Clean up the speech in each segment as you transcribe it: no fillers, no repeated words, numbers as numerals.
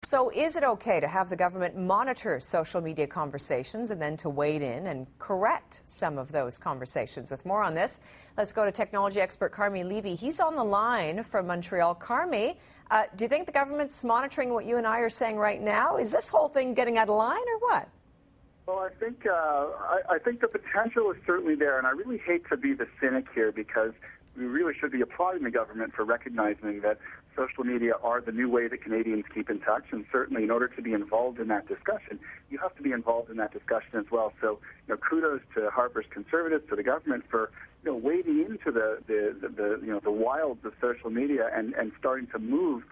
So is it okay to have the government monitor social media conversations and then to wade in and correct some of those conversations? With more on this, let's go to technology expert Carmi Levy. He's on the line from Montreal. Carmi, do you think the government's monitoring what you and I are saying right now? Is this whole thing getting out of line or what? Well, I think the potential is certainly there, and I really hate to be the cynic here because we really should be applauding the government for recognizing that social media are the new way that Canadians keep in touch, and certainly in order to be involved in that discussion, you have to be involved in that discussion as well. So, kudos to Harper's Conservatives, to the government for wading into the wilds of social media and starting to move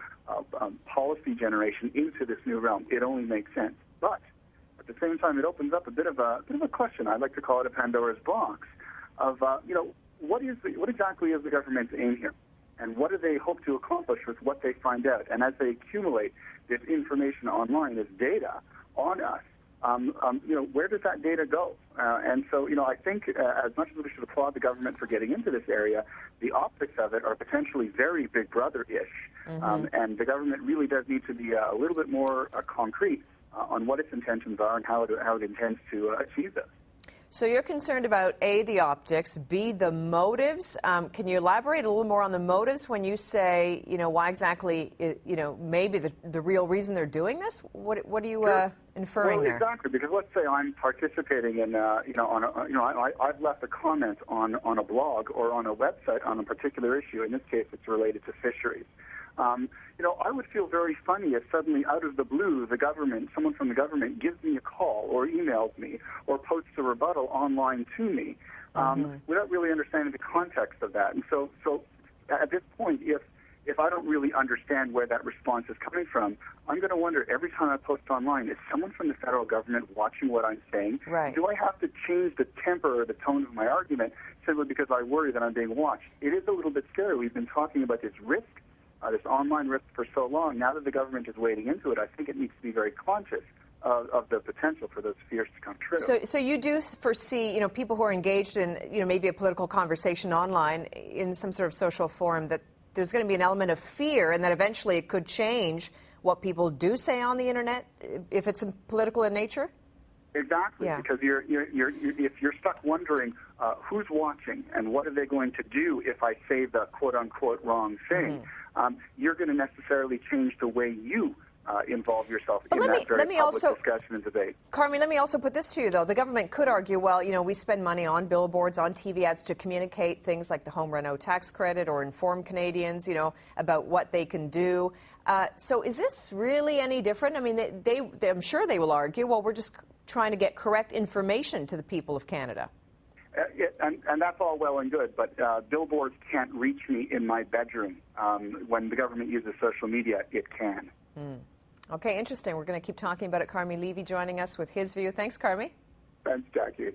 policy generation into this new realm. It only makes sense, but at the same time, it opens up a bit of a question. I'd like to call it a Pandora's box of what exactly is the government's aim here? And what do they hope to accomplish with what they find out? And as they accumulate this information online, this data on us, where does that data go? And so, I think as much as we should applaud the government for getting into this area, the optics of it are potentially very Big Brother-ish. And the government really does need to be a little bit more concrete on what its intentions are and how it intends to achieve this. So you're concerned about, A, the optics, B, the motives. Can you elaborate a little more on the motives when you say, why exactly, maybe the real reason they're doing this? What are you inferring there? Exactly, because let's say I'm participating in, I've left a comment on a blog or on a website on a particular issue. In this case, it's related to fisheries. I would feel very funny if suddenly, out of the blue, someone from the government gives me a call or emails me or posts a rebuttal online to me without really understanding the context of that. And so at this point, if I don't really understand where that response is coming from, I'm going to wonder every time I post online, is someone from the federal government watching what I'm saying? Right. Do I have to change the temper or the tone of my argument simply because I worry that I'm being watched? It is a little bit scary. We've been talking about this risk, this online risk for so long. Now that the government is wading into it, I think it needs to be very conscious of the potential for those fears to come true. So you do foresee, people who are engaged in, maybe a political conversation online in some sort of social forum, that there's going to be an element of fear and that eventually it could change what people do say on the internet if it's political in nature? Exactly, yeah. Because if you're stuck wondering who's watching and what are they going to do if I say the quote-unquote wrong thing, you're going to necessarily change the way you involve yourself in that very public discussion and debate. Carmi, let me also put this to you, though. The government could argue, well, we spend money on billboards, on TV ads to communicate things like the home reno tax credit or inform Canadians, about what they can do. So is this really any different? I mean, I'm sure they will argue, well, we're just trying to get correct information to the people of Canada. And that's all well and good, but billboards can't reach me in my bedroom. When the government uses social media, it can. Okay, interesting. We're going to keep talking about it. Carmi Levy joining us with his view. Thanks, Carmi. Thanks, Jackie.